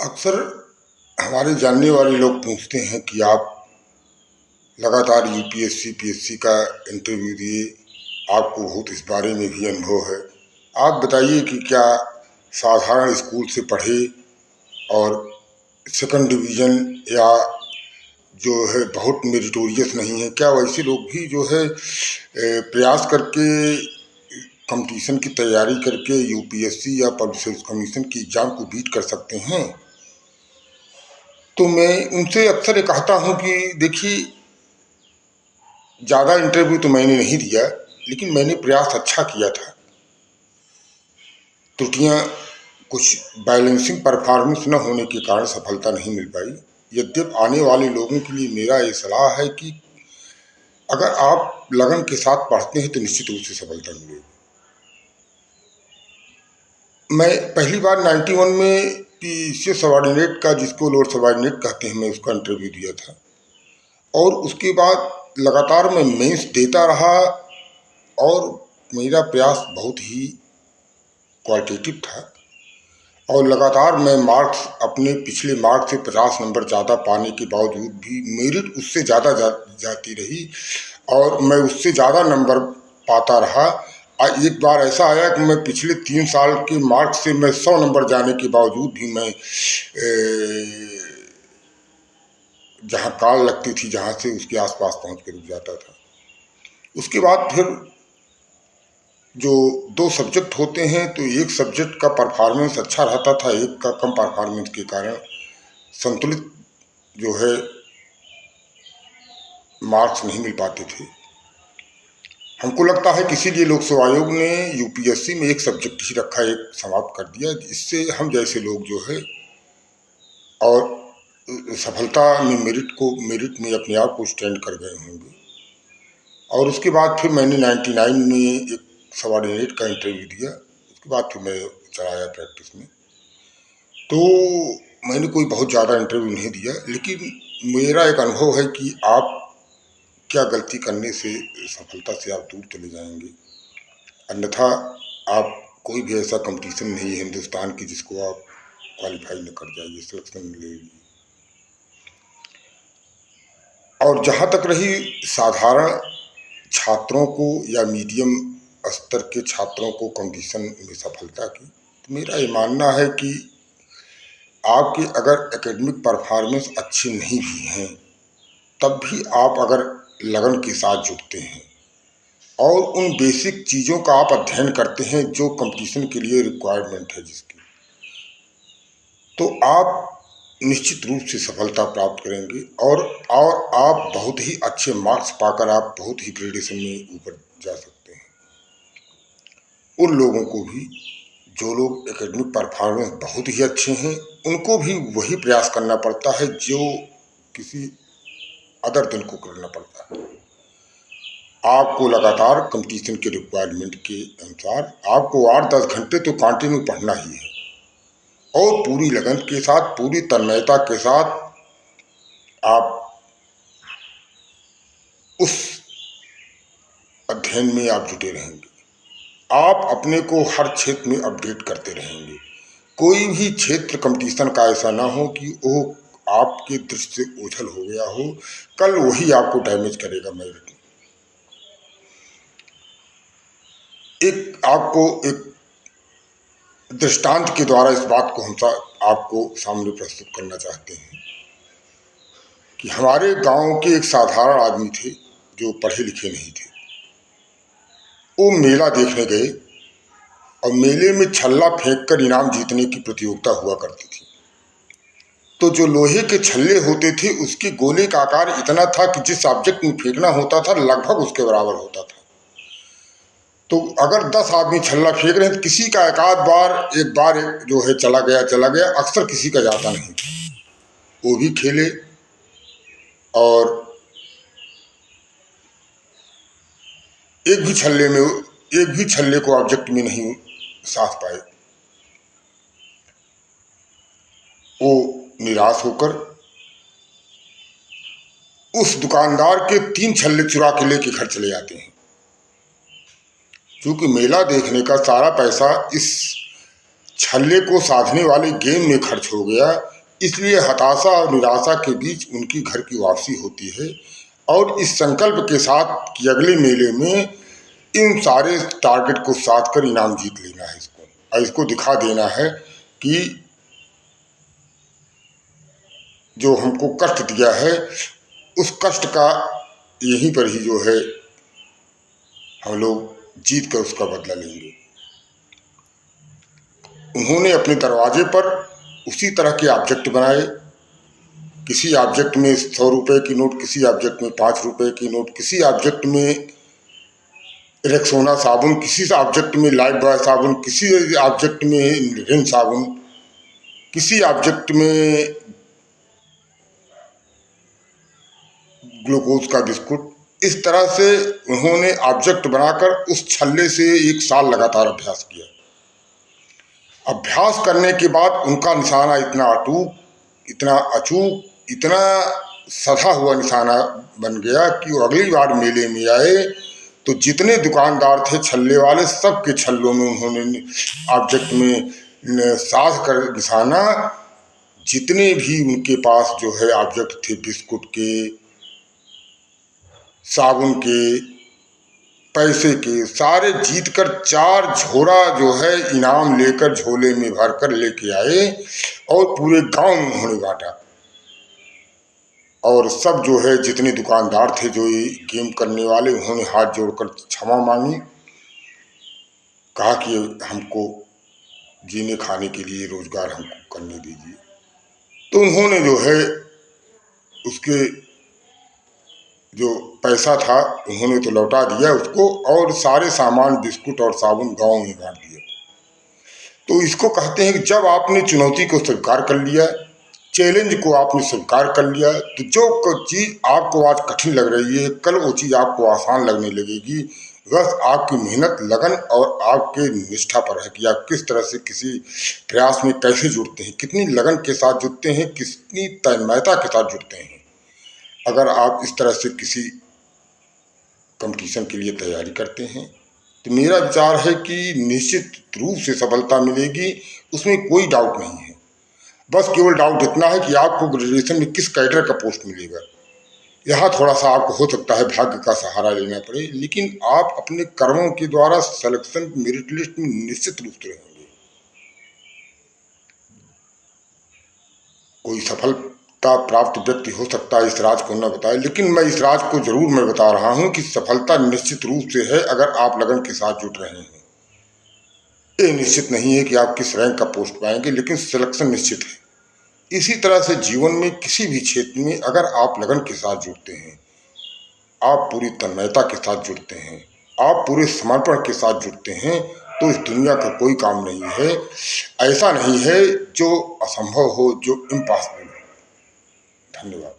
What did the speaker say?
अक्सर हमारे जानने वाले लोग पूछते हैं कि आप लगातार यूपीएससी पीएससी का इंटरव्यू दिए, आपको बहुत इस बारे में भी अनुभव है। आप बताइए कि क्या साधारण स्कूल से पढ़े और सेकंड डिवीज़न या जो है बहुत मेरिटोरियस नहीं है, क्या वैसे लोग भी जो है प्रयास करके कंपटीशन की तैयारी करके यूपीएससी या पब्लिक सर्विस कमीशन की एग्ज़ाम को बीट कर सकते हैं? तो मैं उनसे अक्सर ये कहता हूँ कि देखिए, ज़्यादा इंटरव्यू तो मैंने नहीं दिया, लेकिन मैंने प्रयास अच्छा किया था। त्रुटियाँ कुछ बैलेंसिंग परफॉर्मेंस न होने के कारण सफलता नहीं मिल पाई। यद्यपि आने वाले लोगों के लिए मेरा ये सलाह है कि अगर आप लगन के साथ पढ़ते हैं तो निश्चित रूप से सफलता मिलेगी। मैं पहली बार 91 में पीसीए सबॉर्डिनेट का, जिसको लोअर सबॉर्डिनेट कहते हैं, मैं उसका इंटरव्यू दिया था और उसके बाद लगातार मैं मेंस देता रहा और मेरा प्रयास बहुत ही क्वालिटेटिव था और लगातार मैं मार्क्स अपने पिछले मार्क्स से 50 नंबर ज़्यादा पाने के बावजूद भी मेरिट उससे ज़्यादा जाती रही और मैं उससे ज़्यादा नंबर पाता रहा। एक बार ऐसा आया कि मैं पिछले 3 साल के मार्क्स से मैं 100 नंबर जाने के बावजूद भी मैं जहाँ कॉल लगती थी, जहाँ से उसके आसपास पहुँच के रुक जाता था। उसके बाद फिर जो दो सब्जेक्ट होते हैं तो एक सब्जेक्ट का परफॉर्मेंस अच्छा रहता था, एक का कम परफॉर्मेंस के कारण संतुलित जो है मार्क्स नहीं मिल पाते थे। हमको लगता है कि इसीलिए लोक सेवा आयोग ने यूपीएससी में एक सब्जेक्ट ही रखा, एक समाप्त कर दिया, जिससे हम जैसे लोग जो है और सफलता में मेरिट में अपने आप को स्टैंड कर गए होंगे। और उसके बाद फिर मैंने 99 में एक सबॉर्डिनेट का इंटरव्यू दिया। उसके बाद फिर मैं चला आया प्रैक्टिस में। तो मैंने कोई बहुत ज़्यादा इंटरव्यू नहीं दिया, लेकिन मेरा एक अनुभव है कि आप क्या गलती करने से सफलता से आप दूर चले जाएंगे। अन्यथा आप कोई भी ऐसा कंपटीशन नहीं है हिंदुस्तान की जिसको आप क्वालिफाई न कर जाइए, सिलेक्शन मिलेगी। और जहाँ तक रही साधारण छात्रों को या मीडियम स्तर के छात्रों को कंपटीशन में सफलता की, तो मेरा ये मानना है कि आपकी अगर एकेडमिक परफॉर्मेंस अच्छी नहीं भी हैं, तब भी आप अगर लगन के साथ जुटते हैं और उन बेसिक चीज़ों का आप अध्ययन करते हैं जो कंपटीशन के लिए रिक्वायरमेंट है जिसकी, तो आप निश्चित रूप से सफलता प्राप्त करेंगे और आप बहुत ही अच्छे मार्क्स पाकर आप बहुत ही ग्रेडेशन में ऊपर जा सकते हैं। उन लोगों को भी, जो लोग एकेडमिक परफॉर्मेंस बहुत ही अच्छे हैं, उनको भी वही प्रयास करना पड़ता है जो किसी अदर दिन को करना पड़ता है। आपको लगातार कंपटीशन के रिक्वायरमेंट के अनुसार आपको 8-10 घंटे तो कंटिन्यू पढ़ना ही है और पूरी लगन के साथ, पूरी तन्मयता के साथ आप उस अध्ययन में आप जुटे रहेंगे। आप अपने को हर क्षेत्र में अपडेट करते रहेंगे। कोई भी क्षेत्र कंपटीशन का ऐसा ना हो कि वो आपके दृष्टि से ओझल हो गया हो, कल वही आपको डैमेज करेगा मेरिट में। आपको एक दृष्टांत के द्वारा इस बात को हम आपको सामने प्रस्तुत करना चाहते हैं कि हमारे गांव के एक साधारण आदमी थे जो पढ़े लिखे नहीं थे। वो मेला देखने गए और मेले में छल्ला फेंककर इनाम जीतने की प्रतियोगिता हुआ करती थी। तो जो लोहे के छल्ले होते थे उसके गोले का आकार इतना था कि जिस ऑब्जेक्ट में फेंकना होता था लगभग उसके बराबर होता था। तो अगर 10 आदमी छल्ला फेंक रहे हैं तो किसी का एक बार जो है चला गया, अक्सर किसी का जाता नहीं। वो भी खेले और एक भी छल्ले को ऑब्जेक्ट में नहीं साथ पाए। वो निराश होकर उस दुकानदार के 3 छल्ले चुरा के लेके घर चले जाते हैं। क्योंकि मेला देखने का सारा पैसा इस छल्ले को साधने वाले गेम में खर्च हो गया, इसलिए हताशा और निराशा के बीच उनकी घर की वापसी होती है और इस संकल्प के साथ कि अगले मेले में इन सारे टारगेट को साध कर इनाम जीत लेना है इसको, और इसको दिखा देना है कि जो हमको कष्ट दिया है उस कष्ट का यहीं पर ही जो है हम लोग जीत कर उसका बदला लेंगे। उन्होंने अपने दरवाजे पर उसी तरह के ऑब्जेक्ट बनाए, किसी ऑब्जेक्ट में 100 रुपये की नोट, किसी ऑब्जेक्ट में 5 रुपये की नोट, किसी ऑब्जेक्ट में रेक्सोना साबुन, किसी ऑब्जेक्ट में लाइफ बॉय साबुन, किसी ऑब्जेक्ट में रिन साबुन, किसी ऑब्जेक्ट में ग्लूकोज का बिस्कुट। इस तरह से उन्होंने ऑब्जेक्ट बनाकर उस छल्ले से 1 साल लगातार अभ्यास किया। अभ्यास करने के बाद उनका निशाना इतना अटूट, इतना अचूक, इतना सधा हुआ निशाना बन गया कि वो अगली बार मेले में आए तो जितने दुकानदार थे छल्ले वाले, सबके छल्लों में उन्होंने ऑब्जेक्ट में साध कर निशाना, जितने भी उनके पास जो है ऑब्जेक्ट थे बिस्कुट के, साबुन के, पैसे के, सारे जीत कर 4 झोरा जो है इनाम लेकर झोले में भर कर लेके आए और पूरे गांव में उन्होंने बांटा। और सब जो है जितने दुकानदार थे जो ये गेम करने वाले, उन्होंने हाथ जोड़कर क्षमा मांगी, कहा कि हमको जीने खाने के लिए रोजगार हमको करने दीजिए। तो उन्होंने जो है उसके जो पैसा था उन्होंने तो लौटा दिया उसको, और सारे सामान बिस्कुट और साबुन गांव में बांट दिया। तो इसको कहते हैं कि जब आपने चुनौती को स्वीकार कर लिया, चैलेंज को आपने स्वीकार कर लिया, तो जो चीज़ आपको आज कठिन लग रही है कल वो चीज़ आपको आसान लगने लगेगी। बस आपकी मेहनत, लगन और आपके निष्ठा पर है कि आप किस तरह से किसी प्रयास में कैसे जुड़ते हैं, कितनी लगन के साथ जुड़ते हैं, कितनी तन्मयता के साथ जुड़ते हैं। अगर आप इस तरह से किसी कंपटीशन के लिए तैयारी करते हैं तो मेरा विचार है कि निश्चित रूप से सफलता मिलेगी, उसमें कोई डाउट नहीं है। बस केवल डाउट इतना है कि आपको ग्रेजुएशन में किस कैडर का पोस्ट मिलेगा। यहाँ थोड़ा सा आपको हो सकता है भाग्य का सहारा लेना पड़े, लेकिन आप अपने कर्मों के द्वारा सिलेक्शन मेरिट लिस्ट में निश्चित रूप से रहेंगे। कोई सफलता प्राप्त व्यक्ति हो सकता है इस राज को न बताए, लेकिन मैं इस राज को जरूर मैं बता रहा हूँ कि सफलता निश्चित रूप से है अगर आप लगन के साथ जुट रहे हैं। ये निश्चित नहीं है कि आप किस रैंक का पोस्ट पाएंगे, लेकिन सिलेक्शन निश्चित है। इसी तरह से जीवन में किसी भी क्षेत्र में अगर आप लगन के साथ जुड़ते हैं, आप पूरी तन्मयता के साथ जुड़ते हैं, आप पूरे समर्पण के साथ जुड़ते हैं, तो इस दुनिया का कोई काम नहीं है, ऐसा नहीं है जो असंभव हो, जो इम्पॉसिबल हो। धन्यवाद।